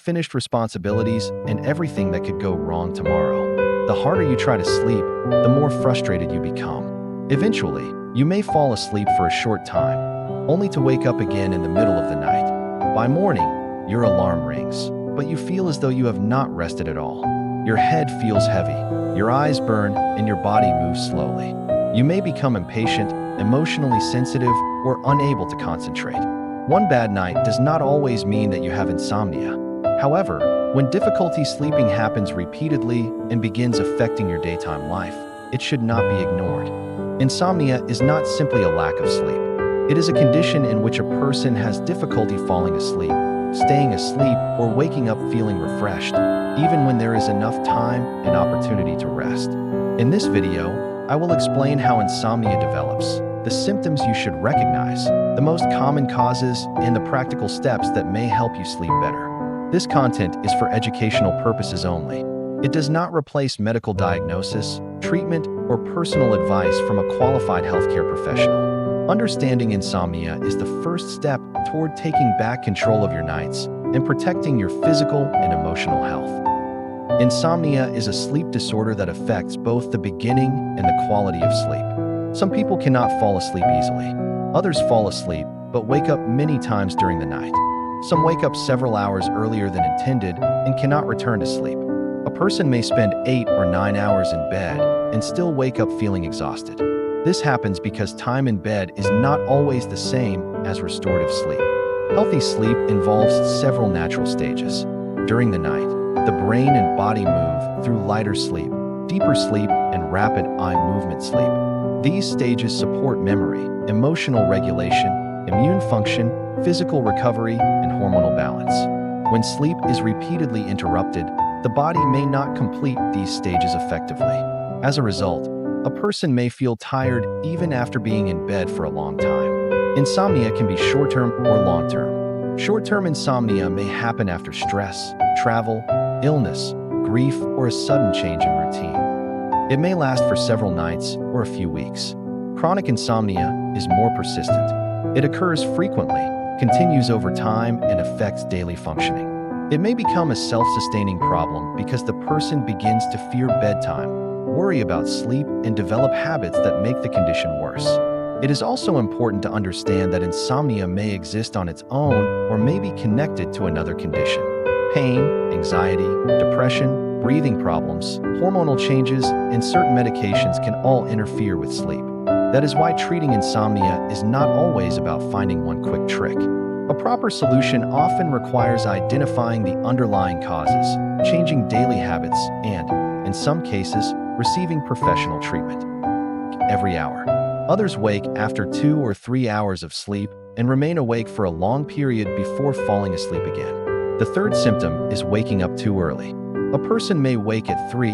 finished responsibilities, and everything that could go wrong tomorrow. The harder you try to sleep, the more frustrated you become. Eventually, you may fall asleep for a short time, only to wake up again in the middle of the night. By morning, your alarm rings, but you feel as though you have not rested at all. Your head feels heavy, your eyes burn, and your body moves slowly. You may become impatient, emotionally sensitive, or unable to concentrate. One bad night does not always mean that you have insomnia. However, when difficulty sleeping happens repeatedly and begins affecting your daytime life, it should not be ignored. Insomnia is not simply a lack of sleep. It is a condition in which a person has difficulty falling asleep, staying asleep, or waking up feeling refreshed, even when there is enough time and opportunity to rest. In this video, I will explain how insomnia develops, the symptoms you should recognize, the most common causes, and the practical steps that may help you sleep better. This content is for educational purposes only. It does not replace medical diagnosis, treatment, or personal advice from a qualified healthcare professional. Understanding insomnia is the first step toward taking back control of your nights and protecting your physical and emotional health. Insomnia is a sleep disorder that affects both the beginning and the quality of sleep. Some people cannot fall asleep easily. Others fall asleep, but wake up many times during the night. Some wake up several hours earlier than intended and cannot return to sleep. A person may spend 8 or 9 hours in bed and still wake up feeling exhausted. This happens because time in bed is not always the same as restorative sleep. Healthy sleep involves several natural stages. During the night, the brain and body move through lighter sleep, deeper sleep, and rapid eye movement sleep. These stages support memory, emotional regulation, immune function, physical recovery, and hormonal balance. When sleep is repeatedly interrupted, the body may not complete these stages effectively. As a result, a person may feel tired even after being in bed for a long time. Insomnia can be short-term or long-term. Short-term insomnia may happen after stress, travel, illness, grief, or a sudden change in routine. It may last for several nights or a few weeks. Chronic insomnia is more persistent. It occurs frequently, continues over time, and affects daily functioning. It may become a self-sustaining problem because the person begins to fear bedtime, worry about sleep, and develop habits that make the condition worse. It is also important to understand that insomnia may exist on its own or may be connected to another condition. Pain, anxiety, depression, breathing problems, hormonal changes, and certain medications can all interfere with sleep. That is why treating insomnia is not always about finding one quick trick. A proper solution often requires identifying the underlying causes, changing daily habits, and, in some cases, receiving professional treatment. Every hour. Others wake after 2 or 3 hours of sleep and remain awake for a long period before falling asleep again. The third symptom is waking up too early. A person may wake at 3,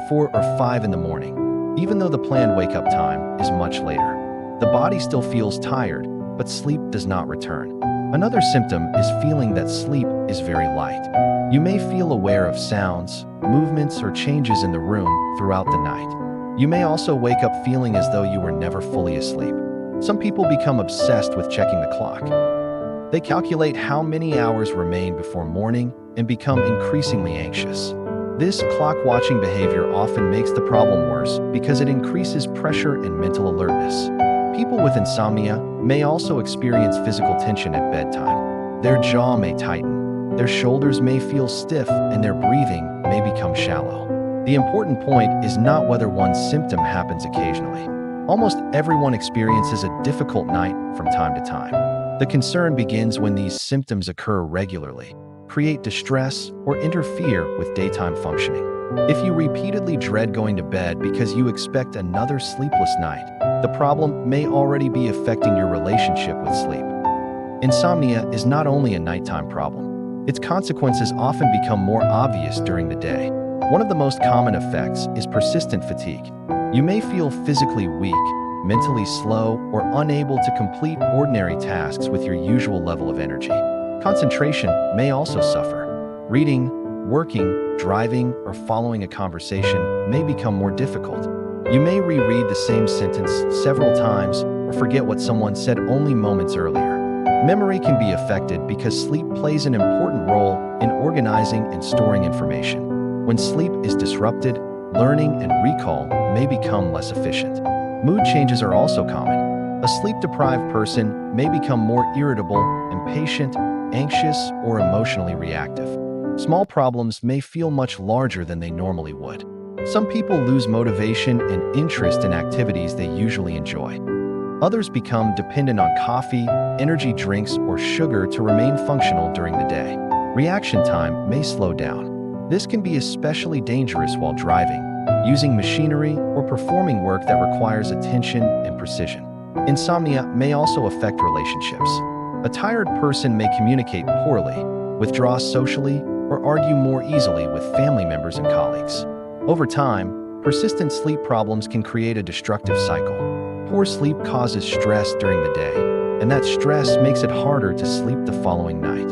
4, or 5 in the morning, even though the planned wake-up time is much later. The body still feels tired, but sleep does not return. Another symptom is feeling that sleep is very light. You may feel aware of sounds, movements, or changes in the room throughout the night. You may also wake up feeling as though you were never fully asleep. Some people become obsessed with checking the clock. They calculate how many hours remain before morning and become increasingly anxious. This clock-watching behavior often makes the problem worse because it increases pressure and mental alertness. People with insomnia may also experience physical tension at bedtime. Their jaw may tighten, their shoulders may feel stiff, and their breathing may become shallow. The important point is not whether one symptom happens occasionally. Almost everyone experiences a difficult night from time to time. The concern begins when these symptoms occur regularly, create distress, or interfere with daytime functioning. If you repeatedly dread going to bed because you expect another sleepless night, the problem may already be affecting your relationship with sleep. Insomnia is not only a nighttime problem. Its consequences often become more obvious during the day. One of the most common effects is persistent fatigue. You may feel physically weak, mentally slow, or unable to complete ordinary tasks with your usual level of energy. Concentration may also suffer. Reading, working, driving, or following a conversation may become more difficult. You may reread the same sentence several times or forget what someone said only moments earlier. Memory can be affected because sleep plays an important role in organizing and storing information. When sleep is disrupted, learning and recall may become less efficient. Mood changes are also common. A sleep-deprived person may become more irritable, impatient, anxious, or emotionally reactive. Small problems may feel much larger than they normally would. Some people lose motivation and interest in activities they usually enjoy. Others become dependent on coffee, energy drinks, or sugar to remain functional during the day. Reaction time may slow down. This can be especially dangerous while driving, using machinery, or performing work that requires attention and precision. Insomnia may also affect relationships. A tired person may communicate poorly, withdraw socially, or argue more easily with family members and colleagues. Over time, persistent sleep problems can create a destructive cycle. Poor sleep causes stress during the day, and that stress makes it harder to sleep the following night.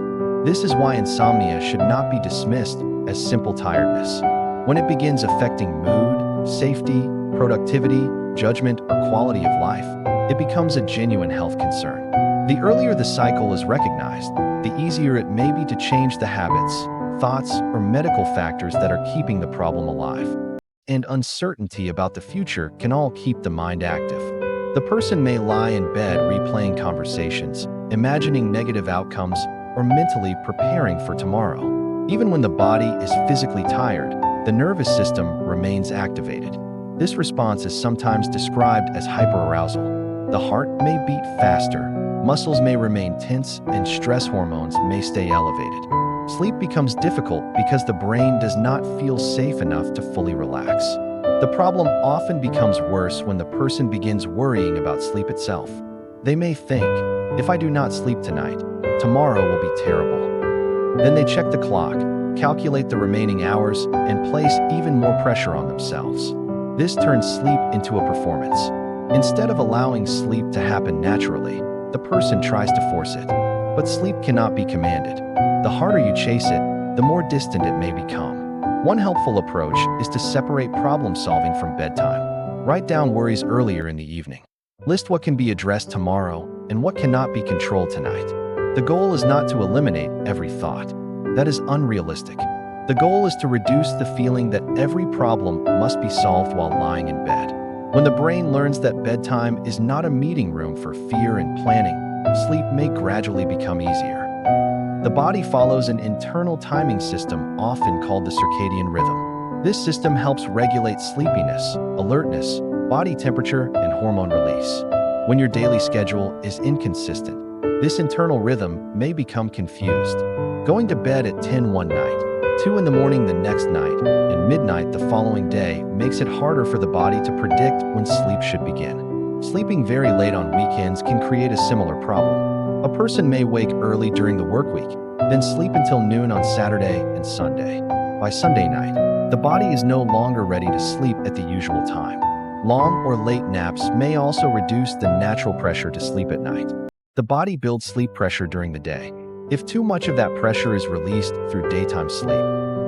This is why insomnia should not be dismissed as simple tiredness. When it begins affecting mood, safety, productivity, judgment, or quality of life, it becomes a genuine health concern. The earlier the cycle is recognized, the easier it may be to change the habits, thoughts, or medical factors that are keeping the problem alive. And uncertainty about the future can all keep the mind active. The person may lie in bed replaying conversations, imagining negative outcomes, or mentally preparing for tomorrow. Even when the body is physically tired, the nervous system remains activated. This response is sometimes described as hyperarousal. The heart may beat faster, muscles may remain tense, and stress hormones may stay elevated. Sleep becomes difficult because the brain does not feel safe enough to fully relax. The problem often becomes worse when the person begins worrying about sleep itself. They may think, if I do not sleep tonight, tomorrow will be terrible. Then they check the clock, calculate the remaining hours, and place even more pressure on themselves. This turns sleep into a performance. Instead of allowing sleep to happen naturally, the person tries to force it. But sleep cannot be commanded. The harder you chase it, the more distant it may become. One helpful approach is to separate problem-solving from bedtime. Write down worries earlier in the evening. List what can be addressed tomorrow and what cannot be controlled tonight. The goal is not to eliminate every thought. That is unrealistic. The goal is to reduce the feeling that every problem must be solved while lying in bed. When the brain learns that bedtime is not a meeting room for fear and planning, sleep may gradually become easier. The body follows an internal timing system often called the circadian rhythm. This system helps regulate sleepiness, alertness, body temperature, and hormone release. When your daily schedule is inconsistent, this internal rhythm may become confused. Going to bed at 10 one night, 2 in the morning the next night, and midnight the following day makes it harder for the body to predict when sleep should begin. Sleeping very late on weekends can create a similar problem. A person may wake early during the work week, then sleep until noon on Saturday and Sunday. By Sunday night, the body is no longer ready to sleep at the usual time. Long or late naps may also reduce the natural pressure to sleep at night. The body builds sleep pressure during the day. If too much of that pressure is released through daytime sleep,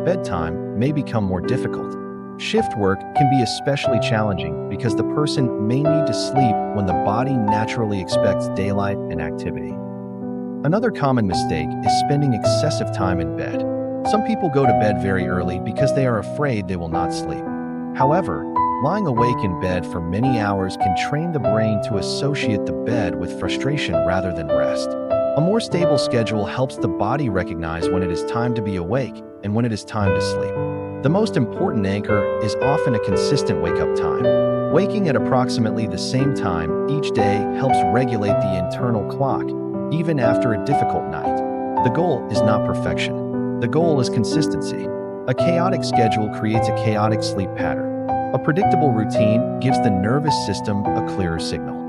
bedtime may become more difficult. Shift work can be especially challenging because the person may need to sleep when the body naturally expects daylight and activity. Another common mistake is spending excessive time in bed. Some people go to bed very early because they are afraid they will not sleep. However, lying awake in bed for many hours can train the brain to associate the bed with frustration rather than rest. A more stable schedule helps the body recognize when it is time to be awake and when it is time to sleep. The most important anchor is often a consistent wake-up time. Waking at approximately the same time each day helps regulate the internal clock, even after a difficult night. The goal is not perfection. The goal is consistency. A chaotic schedule creates a chaotic sleep pattern. A predictable routine gives the nervous system a clearer signal.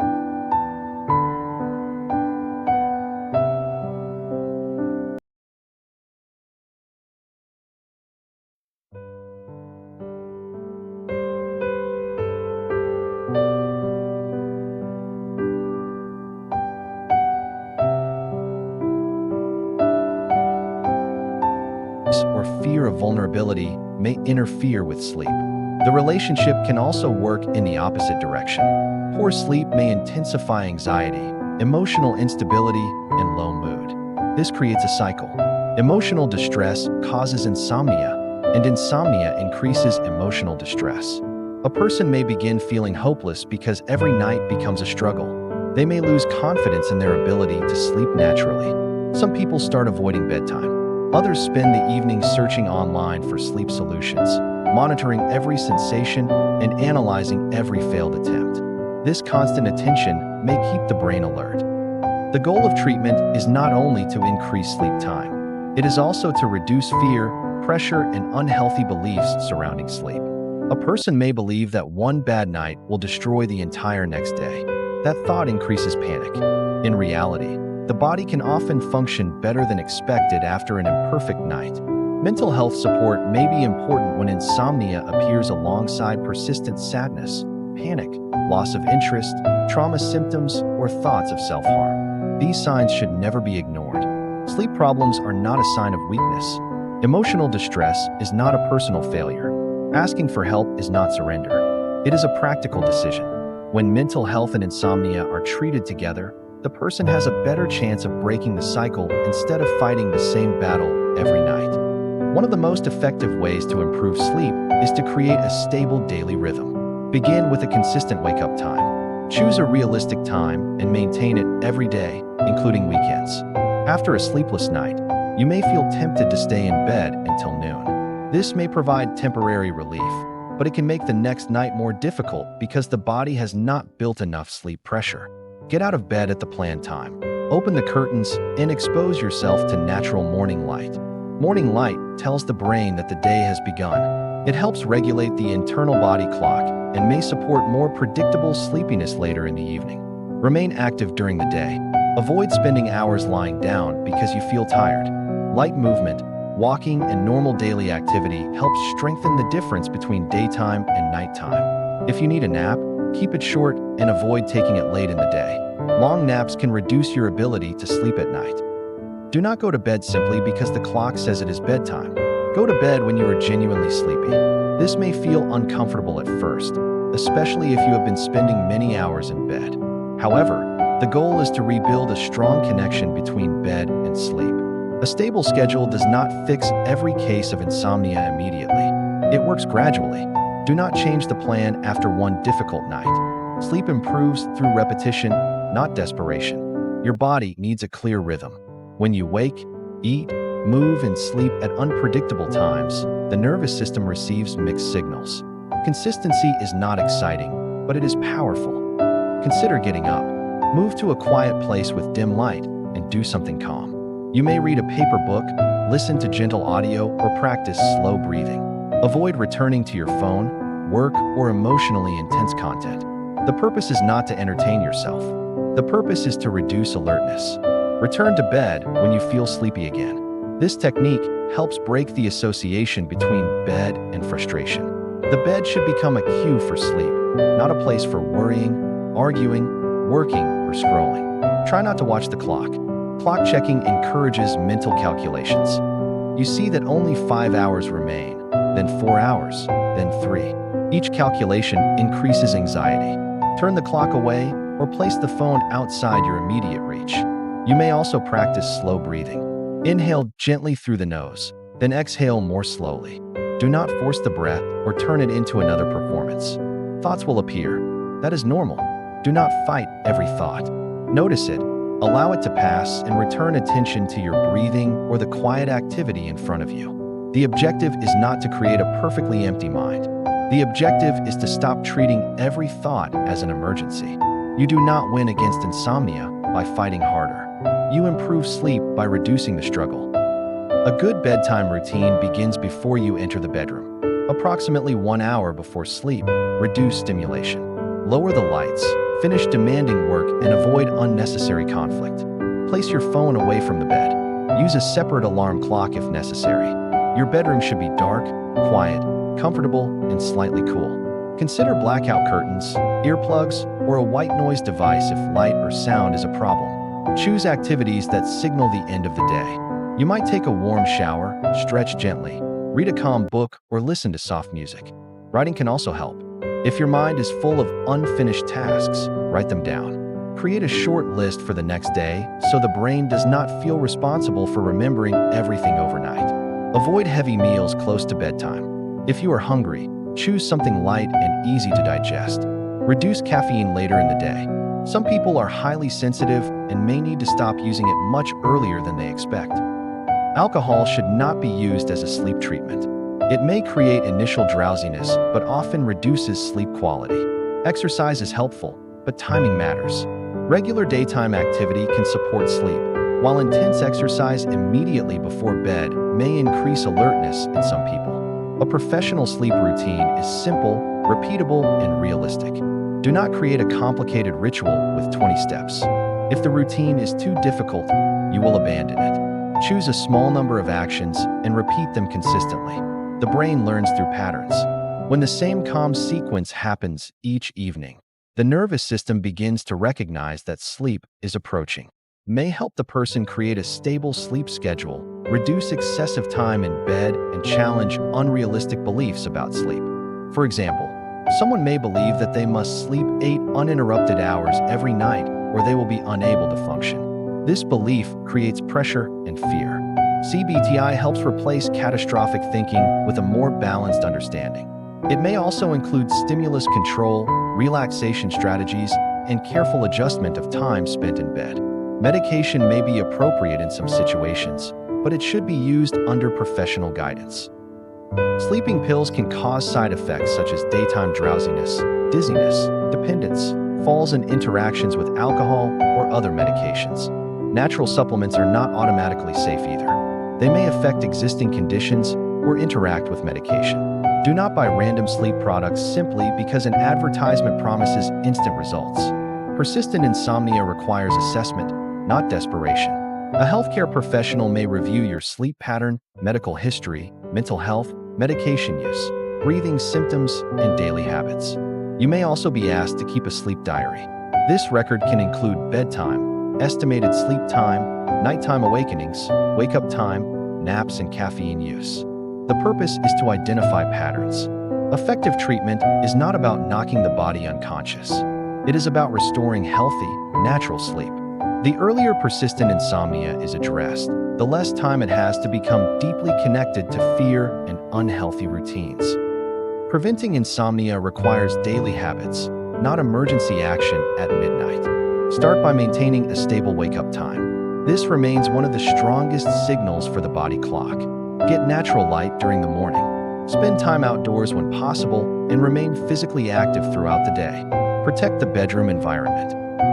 Or fear of vulnerability may interfere with sleep. The relationship can also work in the opposite direction. Poor sleep may intensify anxiety, emotional instability, and low mood. This creates a cycle. Emotional distress causes insomnia, and insomnia increases emotional distress. A person may begin feeling hopeless because every night becomes a struggle. They may lose confidence in their ability to sleep naturally. Some people start avoiding bedtime. Others spend the evening searching online for sleep solutions, monitoring every sensation and analyzing every failed attempt. This constant attention may keep the brain alert. The goal of treatment is not only to increase sleep time, it is also to reduce fear, pressure, and unhealthy beliefs surrounding sleep. A person may believe that one bad night will destroy the entire next day. That thought increases panic. In reality, the body can often function better than expected after an imperfect night. Mental health support may be important when insomnia appears alongside persistent sadness, panic, loss of interest, trauma symptoms, or thoughts of self-harm. These signs should never be ignored. Sleep problems are not a sign of weakness. Emotional distress is not a personal failure. Asking for help is not surrender. It is a practical decision. When mental health and insomnia are treated together, the person has a better chance of breaking the cycle instead of fighting the same battle every night. One of the most effective ways to improve sleep is to create a stable daily rhythm. Begin with a consistent wake-up time. Choose a realistic time and maintain it every day, including weekends. After a sleepless night, you may feel tempted to stay in bed until noon. This may provide temporary relief, but it can make the next night more difficult because the body has not built enough sleep pressure. Get out of bed at the planned time. Open the curtains and expose yourself to natural morning light. Morning light tells the brain that the day has begun. It helps regulate the internal body clock and may support more predictable sleepiness later in the evening. Remain active during the day. Avoid spending hours lying down because you feel tired. Light movement, walking, and normal daily activity helps strengthen the difference between daytime and nighttime. If you need a nap, keep it short and avoid taking it late in the day. Long naps can reduce your ability to sleep at night. Do not go to bed simply because the clock says it is bedtime. Go to bed when you are genuinely sleepy. This may feel uncomfortable at first, especially if you have been spending many hours in bed. However, the goal is to rebuild a strong connection between bed and sleep. A stable schedule does not fix every case of insomnia immediately. It works gradually. Do not change the plan after one difficult night. Sleep improves through repetition, not desperation. Your body needs a clear rhythm. When you wake, eat, move, and sleep at unpredictable times, the nervous system receives mixed signals. Consistency is not exciting, but it is powerful. Consider getting up. Move to a quiet place with dim light and do something calm. You may read a paper book, listen to gentle audio, or practice slow breathing. Avoid returning to your phone, work, or emotionally intense content. The purpose is not to entertain yourself. The purpose is to reduce alertness. Return to bed when you feel sleepy again. This technique helps break the association between bed and frustration. The bed should become a cue for sleep, not a place for worrying, arguing, working, or scrolling. Try not to watch the clock. Clock checking encourages mental calculations. You see that only 5 hours remain, then 4 hours, then 3. Each calculation increases anxiety. Turn the clock away or place the phone outside your immediate reach. You may also practice slow breathing. Inhale gently through the nose, then exhale more slowly. Do not force the breath or turn it into another performance. Thoughts will appear. That is normal. Do not fight every thought. Notice it, allow it to pass, and return attention to your breathing or the quiet activity in front of you. The objective is not to create a perfectly empty mind. The objective is to stop treating every thought as an emergency. You do not win against insomnia by fighting harder. You improve sleep by reducing the struggle. A good bedtime routine begins before you enter the bedroom. Approximately 1 hour before sleep, reduce stimulation. Lower the lights, finish demanding work, and avoid unnecessary conflict. Place your phone away from the bed. Use a separate alarm clock if necessary. Your bedroom should be dark, quiet, comfortable, and slightly cool. Consider blackout curtains, earplugs, or a white noise device if light or sound is a problem. Choose activities that signal the end of the day. You might take a warm shower, stretch gently, read a calm book, or listen to soft music. Writing can also help. If your mind is full of unfinished tasks, write them down. Create a short list for the next day so the brain does not feel responsible for remembering everything overnight. Avoid heavy meals close to bedtime. If you are hungry, choose something light and easy to digest. Reduce caffeine later in the day. Some people are highly sensitive and may need to stop using it much earlier than they expect. Alcohol should not be used as a sleep treatment. It may create initial drowsiness, but often reduces sleep quality. Exercise is helpful, but timing matters. Regular daytime activity can support sleep, while intense exercise immediately before bed may increase alertness in some people. A professional sleep routine is simple, repeatable, and realistic. Do not create a complicated ritual with 20 steps. If the routine is too difficult, you will abandon it. Choose a small number of actions and repeat them consistently. The brain learns through patterns. When the same calm sequence happens each evening, the nervous system begins to recognize that sleep is approaching. May help the person create a stable sleep schedule, reduce excessive time in bed, and challenge unrealistic beliefs about sleep. For example, someone may believe that they must sleep 8 uninterrupted hours every night or they will be unable to function. This belief creates pressure and fear. CBTI helps replace catastrophic thinking with a more balanced understanding. It may also include stimulus control, relaxation strategies, and careful adjustment of time spent in bed. Medication may be appropriate in some situations, but it should be used under professional guidance. Sleeping pills can cause side effects such as daytime drowsiness, dizziness, dependence, falls, and interactions with alcohol or other medications. Natural supplements are not automatically safe either. They may affect existing conditions or interact with medication. Do not buy random sleep products simply because an advertisement promises instant results. Persistent insomnia requires assessment, not desperation. A healthcare professional may review your sleep pattern, medical history, mental health, medication use, breathing symptoms, and daily habits. You may also be asked to keep a sleep diary. This record can include bedtime, estimated sleep time, nighttime awakenings, wake-up time, naps, and caffeine use. The purpose is to identify patterns. Effective treatment is not about knocking the body unconscious. It is about restoring healthy, natural sleep. The earlier persistent insomnia is addressed, the less time it has to become deeply connected to fear and unhealthy routines. Preventing insomnia requires daily habits, not emergency action at midnight. Start by maintaining a stable wake-up time. This remains one of the strongest signals for the body clock. Get natural light during the morning. Spend time outdoors when possible and remain physically active throughout the day. Protect the bedroom environment.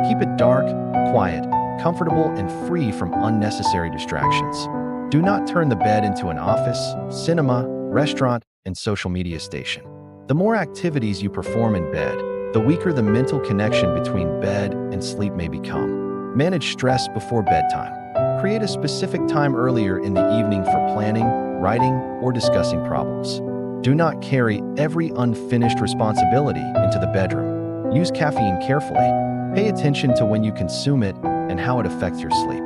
Keep it dark, quiet, comfortable, and free from unnecessary distractions. Do not turn the bed into an office, cinema, restaurant, and social media station. The more activities you perform in bed, the weaker the mental connection between bed and sleep may become. Manage stress before bedtime. Create a specific time earlier in the evening for planning, writing, or discussing problems. Do not carry every unfinished responsibility into the bedroom. Use caffeine carefully. Pay attention to when you consume it and how it affects your sleep.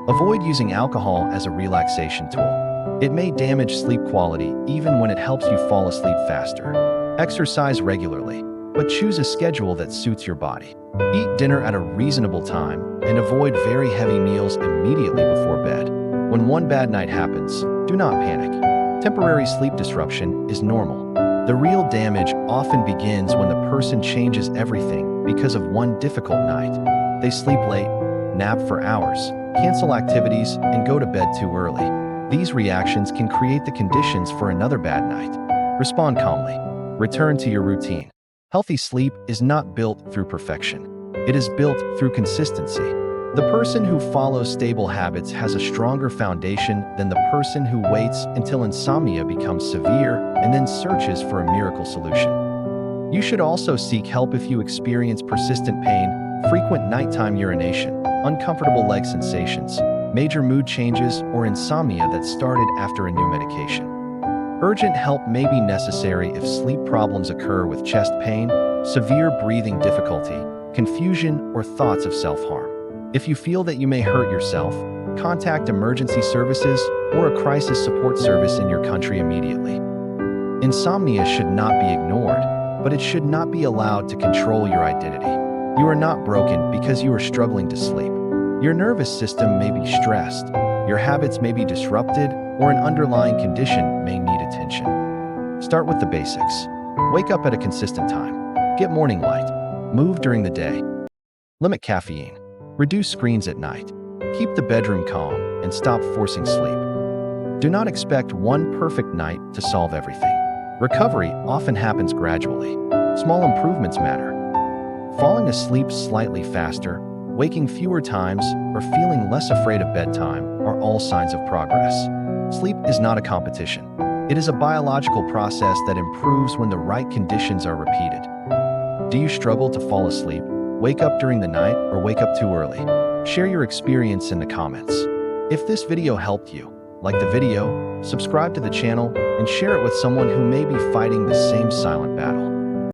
Avoid using alcohol as a relaxation tool. It may damage sleep quality even when it helps you fall asleep faster. Exercise regularly, but choose a schedule that suits your body. Eat dinner at a reasonable time and avoid very heavy meals immediately before bed. When one bad night happens, do not panic. Temporary sleep disruption is normal. The real damage often begins when the person changes everything because of one difficult night. They sleep late, nap for hours, cancel activities, and go to bed too early. These reactions can create the conditions for another bad night. Respond calmly. Return to your routine. Healthy sleep is not built through perfection. It is built through consistency. The person who follows stable habits has a stronger foundation than the person who waits until insomnia becomes severe and then searches for a miracle solution. You should also seek help if you experience persistent pain, frequent nighttime urination, uncomfortable leg sensations, major mood changes, or insomnia that started after a new medication. Urgent help may be necessary if sleep problems occur with chest pain, severe breathing difficulty, confusion, or thoughts of self-harm. If you feel that you may hurt yourself, contact emergency services or a crisis support service in your country immediately. Insomnia should not be ignored, but it should not be allowed to control your identity. You are not broken because you are struggling to sleep. Your nervous system may be stressed, your habits may be disrupted, or an underlying condition may need attention. Start with the basics. Wake up at a consistent time. Get morning light. Move during the day. Limit caffeine. Reduce screens at night. Keep the bedroom calm and stop forcing sleep. Do not expect one perfect night to solve everything. Recovery often happens gradually. Small improvements matter. Falling asleep slightly faster, waking fewer times, or feeling less afraid of bedtime are all signs of progress. Sleep is not a competition. It is a biological process that improves when the right conditions are repeated. Do you struggle to fall asleep, wake up during the night, or wake up too early? Share your experience in the comments. If this video helped you, like the video, subscribe to the channel, and share it with someone who may be fighting the same silent battle.